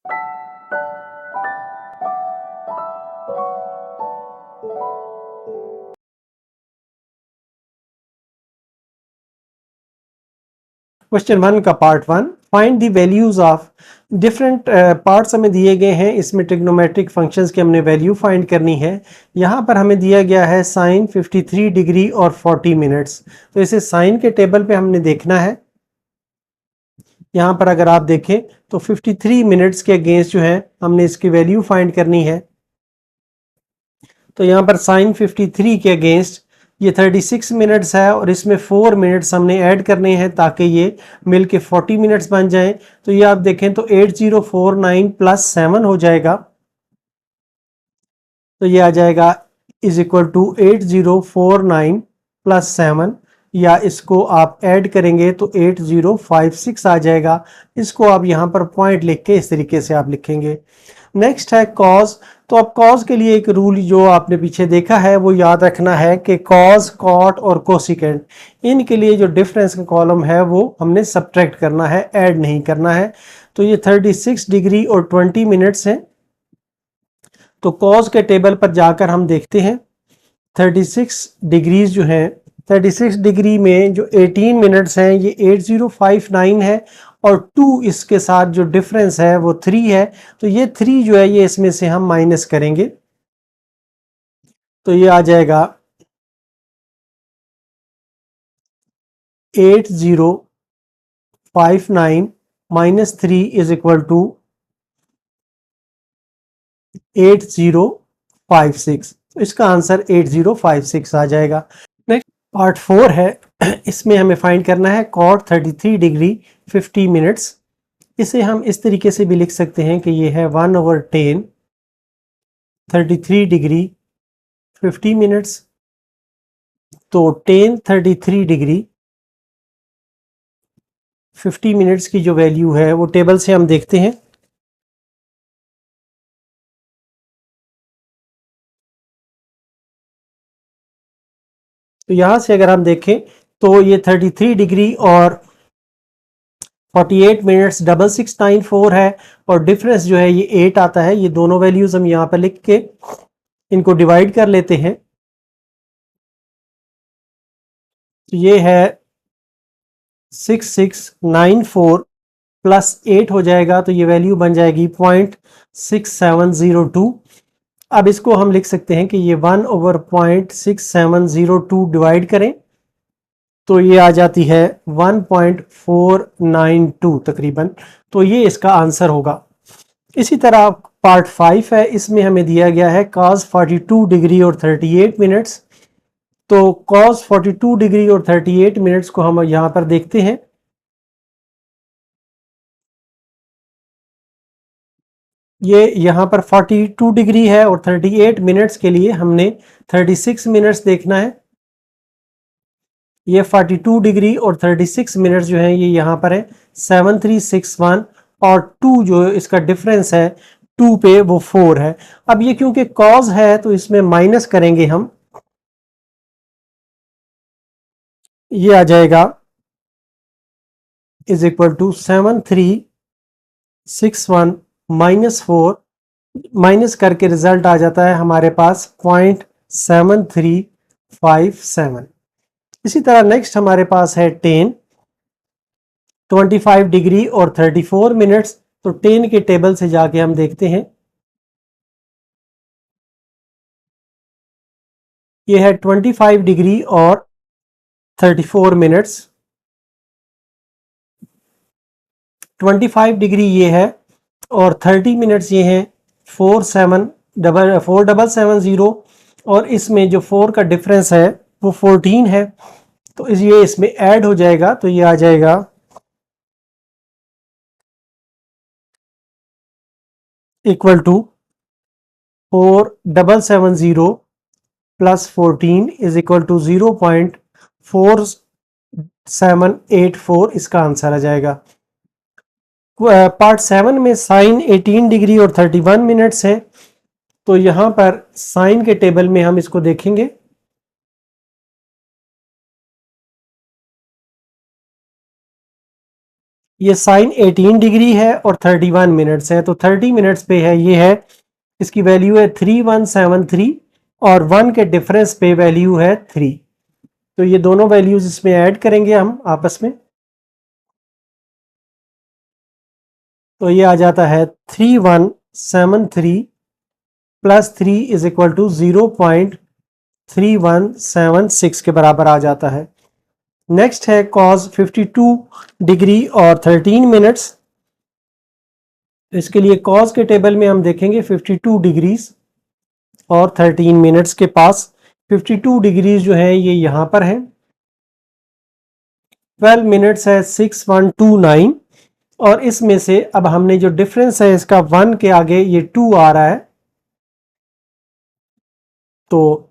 Question 1 का part 1, find the values of different parts हमें दिए गए हैं। इसमें ट्रिग्नोमेट्रिक फंक्शंस की हमने वैल्यू फाइंड करनी है। यहाँ पर हमें दिया गया है साइन 53 डिग्री और 40 मिनट्स। तो इसे साइन के टेबल पे हमने देखना है। यहाँ पर अगर आप देखें तो 53 मिनट्स के अगेंस्ट जो है हमने इसकी वैल्यू फाइंड करनी है। तो यहाँ पर साइन 53 के अगेंस्ट ये 36 मिनट्स है और इसमें 4 मिनट्स हमने ऐड करने हैं ताकि ये मिलके 40 मिनट्स बन जाएं। तो ये आप देखें तो 8049 प्लस 7 हो जाएगा। तो ये आ जाएगा इज इक्वल टू 8049 प्लस 7, या इसको आप ऐड करेंगे तो 8056 आ जाएगा। इसको आप यहाँ पर पॉइंट लिख के इस तरीके से आप लिखेंगे। नेक्स्ट है कॉज। तो अब कॉज के लिए एक रूल जो आपने पीछे देखा है वो याद रखना है कि कॉज, कॉट और कोसिकेंट, इनके लिए जो डिफरेंस का कॉलम है वो हमने सब्ट्रैक्ट करना है, ऐड नहीं करना है। तो ये 36 डिग्री और 20 मिनट्स हैं। तो कॉज के टेबल पर जाकर हम देखते हैं 36 डिग्रीज जो हैं, 36 डिग्री में जो 18 मिनट्स हैं ये 8059 है और 2 इसके साथ जो डिफरेंस है वो 3 है। तो ये 3 जो है ये इसमें से हम माइनस करेंगे। तो ये आ जाएगा 8059 माइनस 3 इज इक्वल टू 8056। तो इसका आंसर 8056 आ जाएगा। नेक्स्ट पार्ट 4 है। इसमें हमें फाइंड करना है कॉट 33 डिग्री 50 मिनट्स। इसे हम इस तरीके से भी लिख सकते हैं कि ये है 1/10 33 डिग्री 50 मिनट्स। तो 10 33 डिग्री 50 मिनट्स की जो वैल्यू है वो टेबल से हम देखते हैं। तो यहां से अगर हम देखें तो ये 33 डिग्री और 48 मिनट्स 6694 है और डिफरेंस जो है ये 8 आता है। ये दोनों वैल्यूज हम यहाँ पर लिख के इनको डिवाइड कर लेते हैं। तो ये है 6694 प्लस 8 हो जाएगा। तो ये वैल्यू बन जाएगी 0.6702। अब इसको हम लिख सकते हैं कि ये 1/0.6702 डिवाइड करें तो ये आ जाती है 1.492 तकरीबन। तो ये इसका आंसर होगा। इसी तरह पार्ट 5 है। इसमें हमें दिया गया है cos 42 डिग्री और 38 मिनट्स। तो cos 42 डिग्री और 38 मिनट्स को हम यहां पर देखते हैं। ये यहाँ पर 42 डिग्री है और 38 मिनट्स के लिए हमने 36 मिनट्स देखना है। ये 42 डिग्री और 36 मिनट्स जो है ये यहाँ पर है 7361 और 2 जो इसका डिफरेंस है 2 पे वो 4 है। अब ये क्योंकि कॉज है तो इसमें माइनस करेंगे हम। ये आ जाएगा is equal to 7361 minus 4, minus करके रिजल्ट आ जाता है हमारे पास 0.7357। इसी तरह नेक्स्ट हमारे पास है 25 डिग्री और 34 मिनट्स। तो 10 के टेबल से जाके हम देखते हैं। ये है 25 डिग्री और 34 मिनट्स। 25 डिग्री ये है और 30 मिनट्स ये हैं 4770 और इसमें जो 4 का डिफरेंस है वो 14 है। तो ये इसमें ऐड हो जाएगा। तो ये आ जाएगा equal to 4770 plus 14 is equal to 0.4784। इसका आंसर आ जाएगा। पार्ट 7 में साइन 18 डिग्री और 31 मिनट्स है। तो यहां पर साइन के टेबल में हम इसको देखेंगे। ये साइन 18 डिग्री है और 31 मिनट्स है, तो 30 मिनट्स पे है, ये है, इसकी वैल्यू है 3173 और 1 के डिफरेंस पे वैल्यू है 3। तो ये दोनों वैल्यूज इसमें ऐड करेंगे हम आपस में, तो ये आ जाता है 3173 प्लस 3 इज इक्वल टू 0.3176 के बराबर आ जाता है। नेक्स्ट है कॉस 52 डिग्री और 13 मिनट्स। इसके लिए कॉस के टेबल में हम देखेंगे 52 डिग्रीज और 13 मिनट्स के पास 52 डिग्रीज जो है ये यहां पर है, 12 मिनट्स है 6129 और इसमें से अब हमने जो डिफरेंस है इसका 1 के आगे ये 2 आ रहा है, तो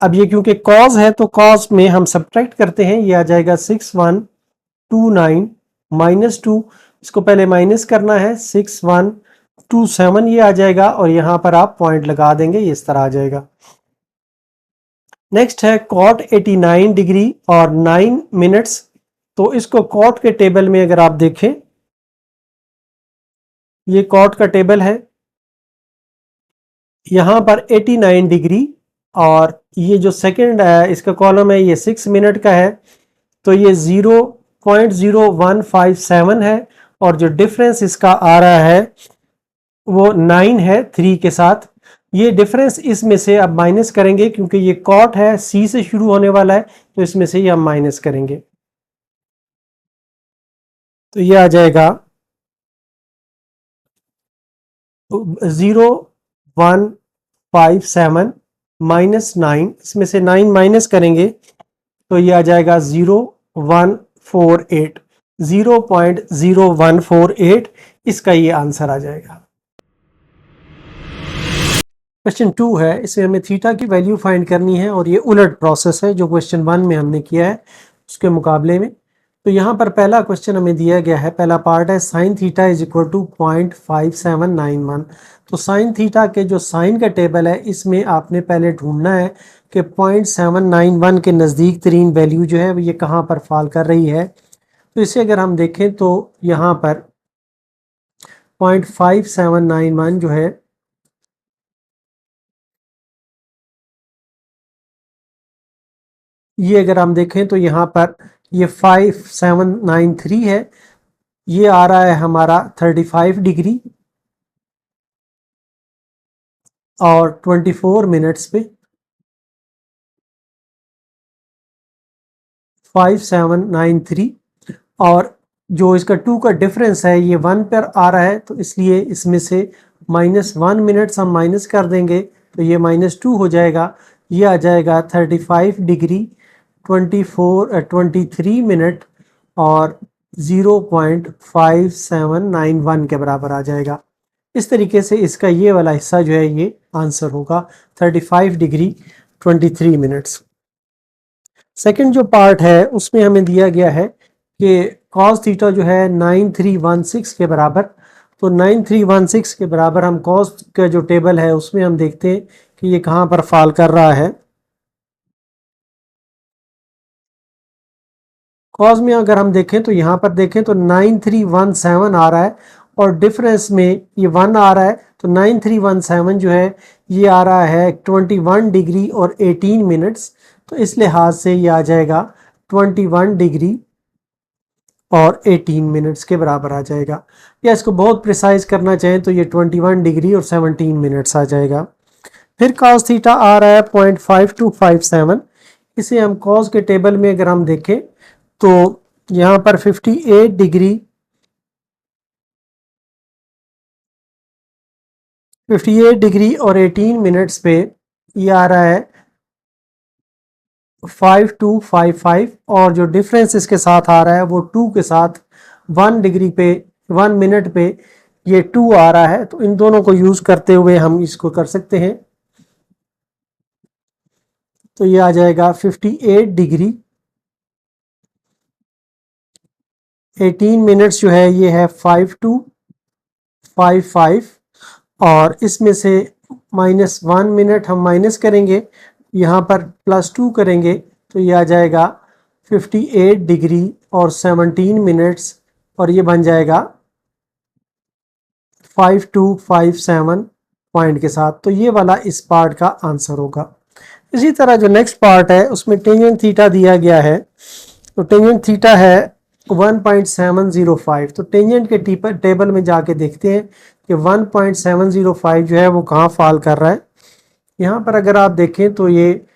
अब ये क्योंकि कॉस है तो कॉस में हम सब्ट्रैक्ट करते हैं, ये आ जाएगा 6129 माइनस 2, इसको पहले माइनस करना है, 6127 ये आ जाएगा और यहां पर आप पॉइंट लगा देंगे, ये इस तरह आ जाएगा। नेक्स्ट है कॉट 89 डिग्री और 9 मिनट्स। तो इसको कॉट के टेबल में अगर आप देखें, ये कॉट का टेबल है, यहां पर 89 डिग्री और ये जो सेकंड है इसका कॉलम है ये 6 मिनट का है, तो ये 0.0157 है और जो डिफरेंस इसका आ रहा है वो 9 है 3 के साथ। ये डिफरेंस इसमें से अब माइनस करेंगे क्योंकि ये कॉट है, सी से शुरू होने वाला है, तो इसमें से ये हम माइनस करेंगे, तो ये आ जाएगा 0.157 माइनस 9, इसमें से 9 माइनस करेंगे तो ये आ जाएगा 0.148, 0.0148 इसका ये आंसर आ जाएगा। क्वेश्चन 2 है, इसमें हमें थीटा की वैल्यू फाइंड करनी है और ये उलट प्रोसेस है जो क्वेश्चन 1 में हमने किया है उसके मुकाबले में। तो यहाँ पर पहला क्वेश्चन हमें दिया गया है, पहला पार्ट है sine theta is equal to 0.5791। तो साइन थीटा के जो साइन का टेबल है इसमें आपने पहले ढूंढना है कि 0.791 के नज़दीक तरीन वैल्यू जो है ये कहाँ पर फॉल कर रही है। तो इसे अगर हम देखें तो यहाँ पर 0.5791 जो है ये अगर हम देखें तो यहाँ पर ये 5793 है, ये आ रहा है हमारा 35 डिग्री और 24 मिनट्स पे 5793 और जो इसका 2 का डिफरेंस है ये 1 पर आ रहा है, तो इसलिए इसमें से -1 मिनट्स हम माइनस कर देंगे तो ये -2 हो जाएगा, ये आ जाएगा 35 डिग्री 23 मिनट और 0.5791 के बराबर आ जाएगा। इस तरीके से इसका ये वाला हिस्सा जो है ये आंसर होगा 35 डिग्री 23 मिनट्स। सेकंड जो पार्ट है उसमें हमें दिया गया है कि cos थीटा जो है 9316 के बराबर, तो 9316 के बराबर हम cos का जो टेबल है उसमें हम देखते हैं कि ये कहाँ पर फॉल कर रहा है। कॉस में अगर हम देखें तो यहाँ पर देखें तो 9317 आ रहा है और डिफरेंस में ये 1 आ रहा है, तो 9317 जो है ये आ रहा है 21 डिग्री और 18 मिनट्स, तो इस लिहाज से ये आ जाएगा 21 डिग्री और 18 मिनट्स के बराबर आ जाएगा, या इसको बहुत प्रिसाइज करना चाहें तो ये 21 डिग्री और 17 मिनट्स आ जाएगा। फिर cos थीटा आ रहा है 0.5257, इसे हम cos के टेबल में अगर हम देखें तो यहाँ पर 58 डिग्री 58 डिग्री और 18 मिनट्स पे ये आ रहा है 5255 और जो डिफरेंस इसके साथ आ रहा है वो 2 के साथ 1 डिग्री पे 1 मिनट पे ये 2 आ रहा है, तो इन दोनों को यूज करते हुए हम इसको कर सकते हैं, तो ये आ जाएगा 58 डिग्री 18 मिनट्स जो है ये है 5255 और इसमें से -1 मिनट हम माइनस करेंगे, यहाँ पर +2 करेंगे तो ये आ जाएगा 58 डिग्री और 17 मिनट्स, और ये बन जाएगा 5257 पॉइंट के साथ। तो ये वाला इस पार्ट का आंसर होगा। इसी तरह जो नेक्स्ट पार्ट है उसमें टेंजेंट थीटा दिया गया है, तो टेंजेंट थीटा है 1.705। तो टेंजेंट के टेबल में जाके देखते हैं कि 1.705 जो है वो कहाँ फॉल कर रहा है। यहाँ पर अगर आप देखें तो ये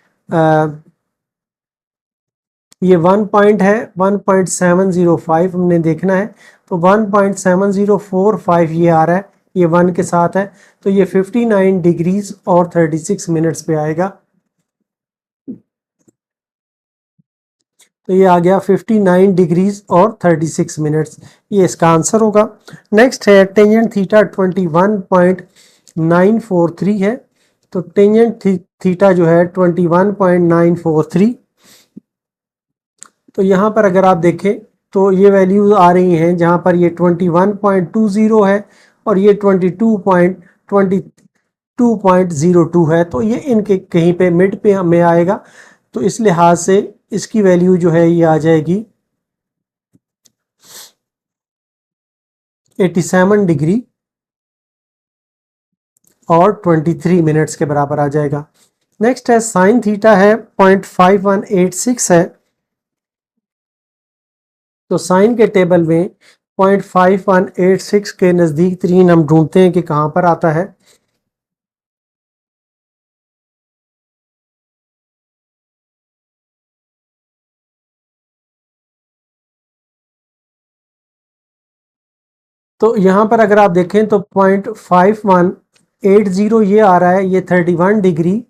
1 पॉइंट है, 1.705 हमने देखना है, तो 1.7045 ये आ रहा है, ये 1 के साथ है, तो ये 59 डिग्रीज और 36 मिनट्स पे आएगा। तो ये आ गया 59 डिग्रीज और 36 मिनट्स, ये इसका आंसर होगा। नेक्स्ट है टेंजेंट थीटा 21.943 है, तो टेंजेंट थीटा जो है 21.943। तो यहाँ पर अगर आप देखें तो ये वैल्यूज आ रही हैं, जहाँ पर ये 21.20 है और ये 22.02 है, तो ये इनके कहीं पे मिड पे हमें आएगा। तो इस लिहाज से इसकी वैल्यू जो है ये आ जाएगी 87 डिग्री और 23 मिनट्स के बराबर आ जाएगा। नेक्स्ट है साइन थीटा है 0.5186 है, तो साइन के टेबल में 0.5186 के नज़दीक तरीन हम ढूंढते हैं कि कहाँ पर आता है। तो यहाँ पर अगर आप देखें तो 0.5180 ये आ रहा है, ये 31 डिग्री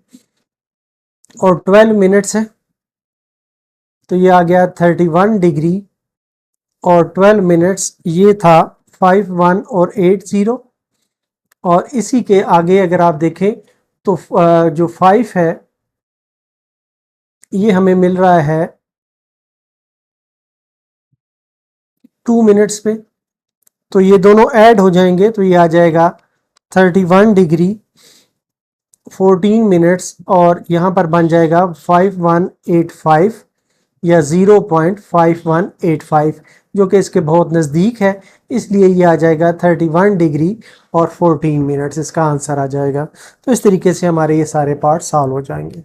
और 12 मिनट्स है, तो ये आ गया 31 डिग्री और 12 मिनट्स, ये था 51 और 80। और इसी के आगे अगर आप देखें तो जो 5 है ये हमें मिल रहा है 2 मिनट्स पे, तो ये दोनों ऐड हो जाएंगे तो ये आ जाएगा 31 डिग्री 14 मिनट्स, और यहाँ पर बन जाएगा 5185 या 0.5185, जो कि इसके बहुत नज़दीक है, इसलिए ये आ जाएगा 31 डिग्री और 14 मिनट्स, इसका आंसर आ जाएगा। तो इस तरीके से हमारे ये सारे पार्ट सॉल्व हो जाएंगे।